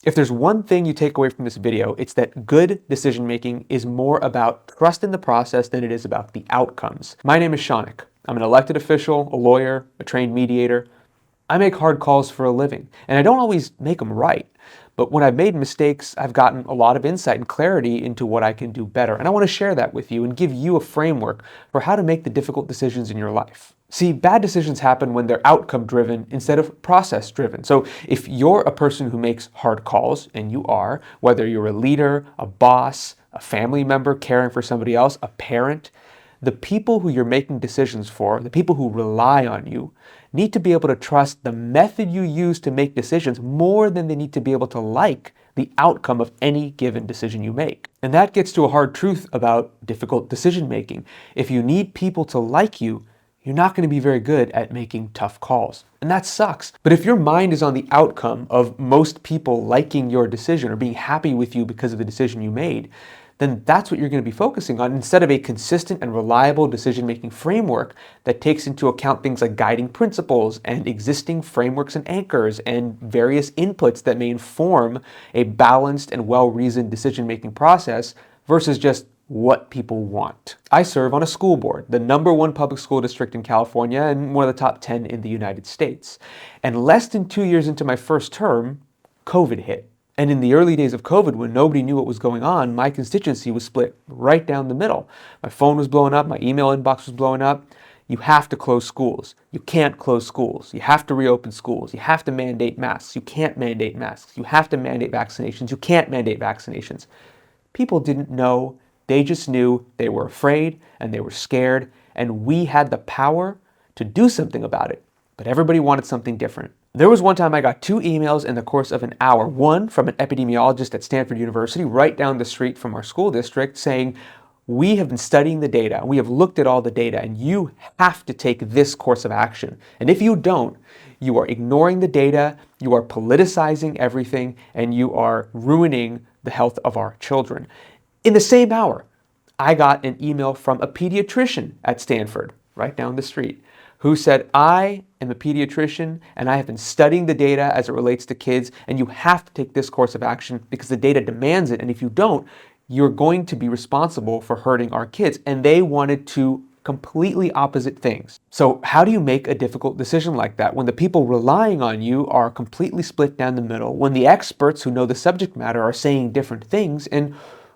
If there's one thing you take away from this video, it's that good decision making is more about trust in the process than it is about the outcomes. My name is Shanik. I'm an elected official, a lawyer, a trained mediator. I make hard calls for a living, and I don't always make them right. But when I've made mistakes, I've gotten a lot of insight and clarity into what I can do better. And I want to share that with you and give you a framework for how to make the difficult decisions in your life. See, bad decisions happen when they're outcome driven instead of process driven. So if you're a person who makes hard calls, and you are, whether you're a leader, a boss, a family member caring for somebody else, a parent, the people who you're making decisions for, the people who rely on you, need to be able to trust the method you use to make decisions more than they need to be able to like the outcome of any given decision you make. And that gets to a hard truth about difficult decision making. If you need people to like you, you're not going to be very good at making tough calls. And that sucks. But if your mind is on the outcome of most people liking your decision or being happy with you because of the decision you made, then that's what you're going to be focusing on instead of a consistent and reliable decision-making framework that takes into account things like guiding principles and existing frameworks and anchors and various inputs that may inform a balanced and well-reasoned decision-making process versus just what people want. I serve on a school board, the #1 public school district in California and one of the top 10 in the United States. And less than 2 years into my first term, COVID hit. And in the early days of COVID, when nobody knew what was going on, my constituency was split right down the middle. My phone was blowing up, my email inbox was blowing up. You have to close schools. You can't close schools. You have to reopen schools. You have to mandate masks. You can't mandate masks. You have to mandate vaccinations. You can't mandate vaccinations. People didn't know. They just knew they were afraid and they were scared, and we had the power to do something about it. But everybody wanted something different. There was one time I got 2 emails in the course of an hour. One from an epidemiologist at Stanford University, right down the street from our school district, saying, "We have been studying the data, we have looked at all the data, and you have to take this course of action. And if you don't, you are ignoring the data, you are politicizing everything, and you are ruining the health of our children." In the same hour, I got an email from a pediatrician at Stanford, right down the street, who said, "I am a pediatrician and I have been studying the data as it relates to kids, and you have to take this course of action because the data demands it. And if you don't, you're going to be responsible for hurting our kids." And they wanted two completely opposite things. So how do you make a difficult decision like that when the people relying on you are completely split down the middle, when the experts who know the subject matter are saying different things, and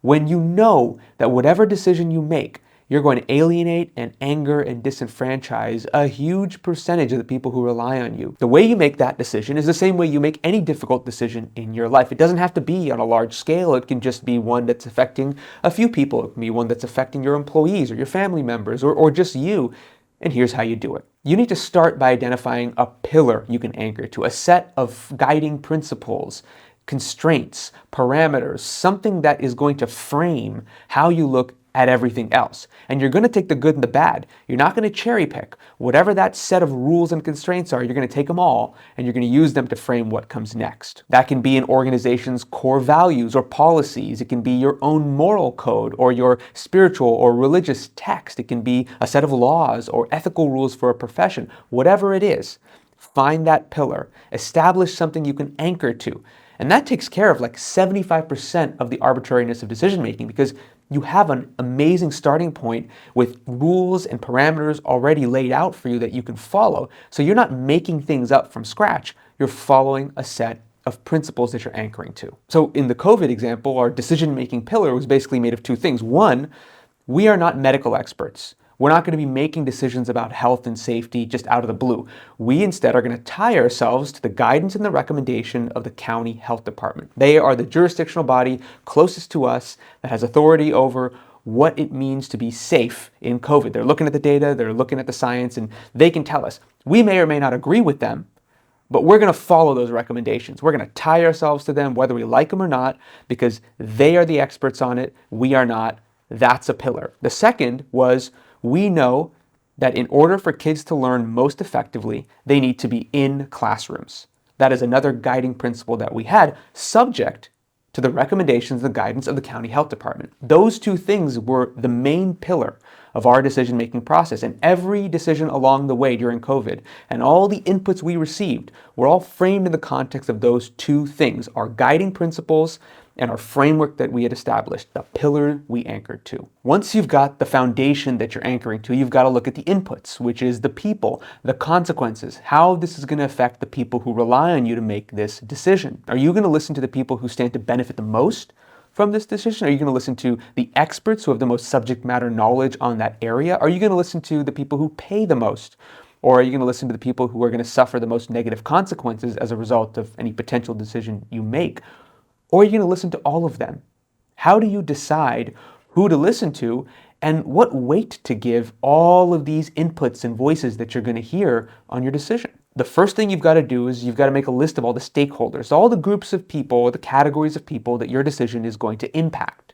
when you know that whatever decision you make, you're going to alienate and anger and disenfranchise a huge percentage of the people who rely on you? The way you make that decision is the same way you make any difficult decision in your life. It doesn't have to be on a large scale. It can just be one that's affecting a few people. It can be one that's affecting your employees or your family members or just you. And here's how you do it. You need to start by identifying a pillar you can anchor to, a set of guiding principles, constraints, parameters, something that is going to frame how you look at everything else. And you're going to take the good and the bad. You're not going to cherry pick. Whatever that set of rules and constraints are, you're going to take them all and you're going to use them to frame what comes next. That can be an organization's core values or policies. It can be your own moral code or your spiritual or religious text. It can be a set of laws or ethical rules for a profession. Whatever it is, find that pillar. Establish something you can anchor to. And that takes care of like 75% of the arbitrariness of decision making, because you have an amazing starting point with rules and parameters already laid out for you that you can follow. So you're not making things up from scratch. You're following a set of principles that you're anchoring to. So in the COVID example, our decision-making pillar was basically made of 2 things. One, we are not medical experts. We're not going to be making decisions about health and safety just out of the blue. We instead are going to tie ourselves to the guidance and the recommendation of the county health department. They are the jurisdictional body closest to us that has authority over what it means to be safe in COVID. They're looking at the data, they're looking at the science, and they can tell us. We may or may not agree with them, but we're going to follow those recommendations. We're going to tie ourselves to them whether we like them or not, because they are the experts on it. We are not. That's a pillar. The second was, we know that in order for kids to learn most effectively, they need to be in classrooms. That is another guiding principle that we had, subject to the recommendations, the guidance of the county health department. Those 2 things were the main pillar of our decision-making process. And every decision along the way during COVID and all the inputs we received were all framed in the context of those two things, our guiding principles and our framework that we had established, the pillar we anchored to. Once you've got the foundation that you're anchoring to, you've got to look at the inputs, which is the people, the consequences, how this is going to affect the people who rely on you to make this decision. Are you going to listen to the people who stand to benefit the most from this decision? Are you going to listen to the experts who have the most subject matter knowledge on that area? Are you going to listen to the people who pay the most? Or are you going to listen to the people who are going to suffer the most negative consequences as a result of any potential decision you make? Or are you going to listen to all of them? How do you decide who to listen to and what weight to give all of these inputs and voices that you're going to hear on your decision? The first thing you've got to do is you've got to make a list of all the stakeholders, all the groups of people, the categories of people that your decision is going to impact.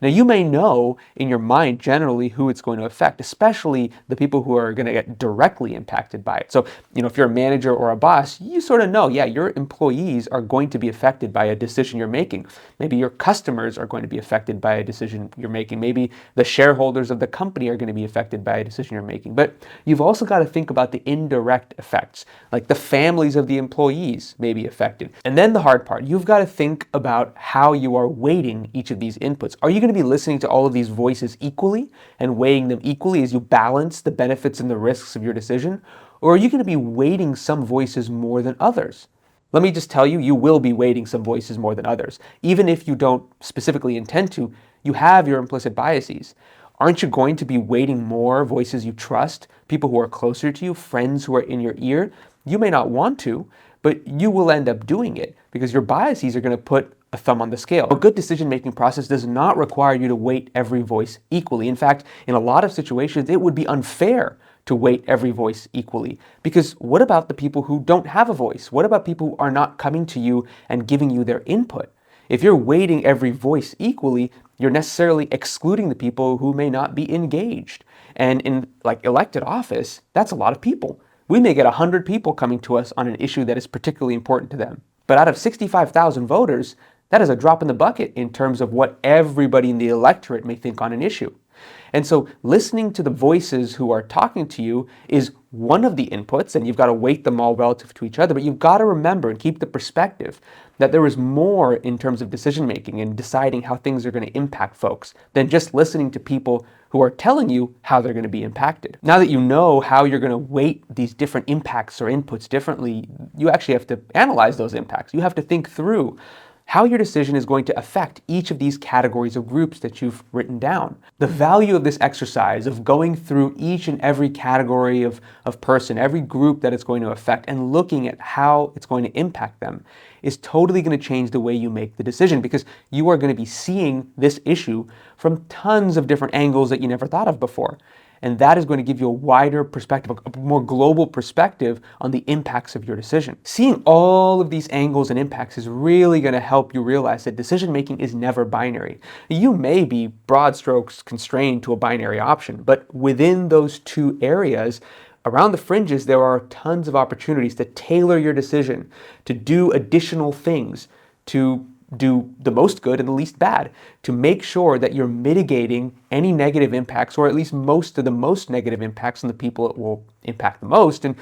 Now, you may know in your mind generally who it's going to affect, especially the people who are going to get directly impacted by it. So, if you're a manager or a boss, you sort of know, yeah, your employees are going to be affected by a decision you're making. Maybe your customers are going to be affected by a decision you're making. Maybe the shareholders of the company are going to be affected by a decision you're making. But you've also got to think about the indirect effects, like the families of the employees may be affected. And then the hard part, you've got to think about how you are weighting each of these inputs. Are you going to be listening to all of these voices equally and weighing them equally as you balance the benefits and the risks of your decision? Or are you going to be weighting some voices more than others? Let me just tell you, you will be weighting some voices more than others. Even if you don't specifically intend to, you have your implicit biases. Aren't you going to be weighting more voices you trust, people who are closer to you, friends who are in your ear? You may not want to, but you will end up doing it because your biases are going to put a thumb on the scale. A good decision-making process does not require you to weight every voice equally. In fact, in a lot of situations, it would be unfair to weight every voice equally. Because what about the people who don't have a voice? What about people who are not coming to you and giving you their input? If you're weighting every voice equally, you're necessarily excluding the people who may not be engaged. And in elected office, that's a lot of people. We may get 100 people coming to us on an issue that is particularly important to them. But out of 65,000 voters, that is a drop in the bucket in terms of what everybody in the electorate may think on an issue. And so listening to the voices who are talking to you is one of the inputs, and you've got to weight them all relative to each other, but you've got to remember and keep the perspective that there is more in terms of decision making and deciding how things are going to impact folks than just listening to people who are telling you how they're going to be impacted. Now that you know how you're going to weight these different impacts or inputs differently, you actually have to analyze those impacts. You have to think through how your decision is going to affect each of these categories of groups that you've written down. The value of this exercise of going through each and every category of person, every group that it's going to affect, and looking at how it's going to impact them is totally going to change the way you make the decision, because you are going to be seeing this issue from tons of different angles that you never thought of before. And that is going to give you a wider perspective, a more global perspective on the impacts of your decision. Seeing all of these angles and impacts is really going to help you realize that decision making is never binary. You may be broad strokes constrained to a binary option, but within those two areas, around the fringes, there are tons of opportunities to tailor your decision, to do additional things, to do the most good and the least bad, to make sure that you're mitigating any negative impacts, or at least most of the most negative impacts on the people it will impact the most, and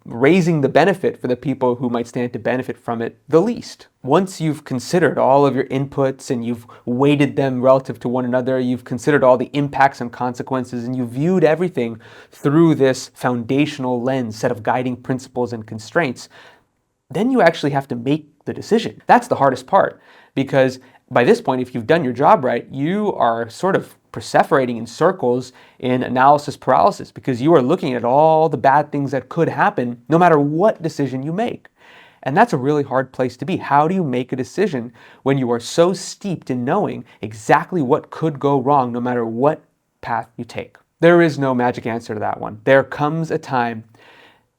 raising the benefit for the people who might stand to benefit from it the least. Once you've considered all of your inputs and you've weighted them relative to one another, you've considered all the impacts and consequences, and you've viewed everything through this foundational lens, set of guiding principles and constraints, then you actually have to make the decision. That's the hardest part, because by this point, if you've done your job right, you are sort of perseverating in circles in analysis paralysis, because you are looking at all the bad things that could happen no matter what decision you make. And that's a really hard place to be. How do you make a decision when you are so steeped in knowing exactly what could go wrong no matter what path you take? There is no magic answer to that one. There comes a time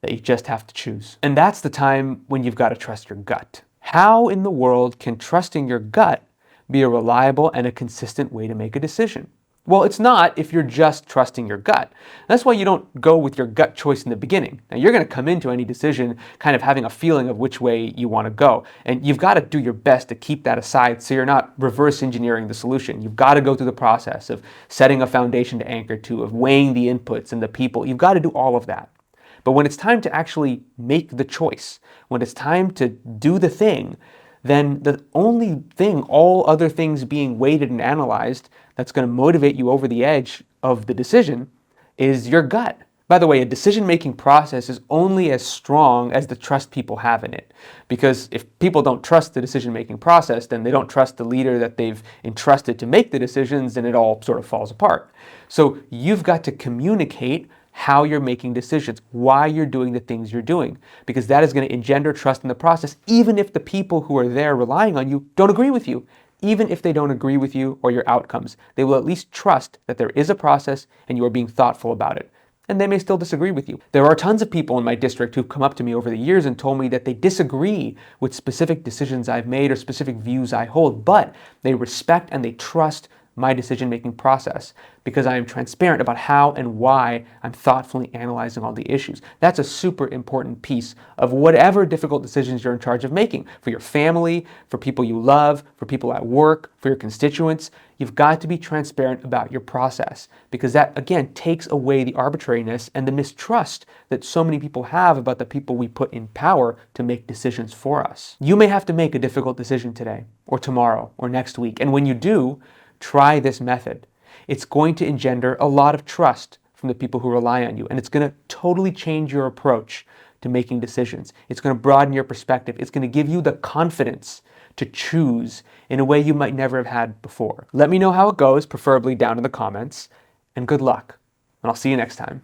that you just have to choose. And that's the time when you've got to trust your gut. How in the world can trusting your gut be a reliable and a consistent way to make a decision? Well, it's not if you're just trusting your gut. That's why you don't go with your gut choice in the beginning. Now, you're going to come into any decision kind of having a feeling of which way you want to go. And you've got to do your best to keep that aside so you're not reverse engineering the solution. You've got to go through the process of setting a foundation to anchor to, of weighing the inputs and the people. You've got to do all of that. But when it's time to actually make the choice, when it's time to do the thing, then the only thing, all other things being weighted and analyzed, that's going to motivate you over the edge of the decision is your gut. By the way, a decision-making process is only as strong as the trust people have in it. Because if people don't trust the decision-making process, then they don't trust the leader that they've entrusted to make the decisions, and it all sort of falls apart. So you've got to communicate how you're making decisions, why you're doing the things you're doing, because that is going to engender trust in the process, even if the people who are there relying on you don't agree with you. Even if they don't agree with you or your outcomes, they will at least trust that there is a process and you are being thoughtful about it. And they may still disagree with you. There are tons of people in my district who've come up to me over the years and told me that they disagree with specific decisions I've made or specific views I hold, but they respect and they trust my decision-making process because I am transparent about how and why I'm thoughtfully analyzing all the issues. That's a super important piece of whatever difficult decisions you're in charge of making. For your family, for people you love, for people at work, for your constituents, you've got to be transparent about your process because that, again, takes away the arbitrariness and the mistrust that so many people have about the people we put in power to make decisions for us. You may have to make a difficult decision today or tomorrow or next week, and when you do, try this method. It's going to engender a lot of trust from the people who rely on you, and it's going to totally change your approach to making decisions. It's going to broaden your perspective. It's going to give you the confidence to choose in a way you might never have had before. Let me know how it goes, preferably down in the comments, and good luck. And I'll see you next time.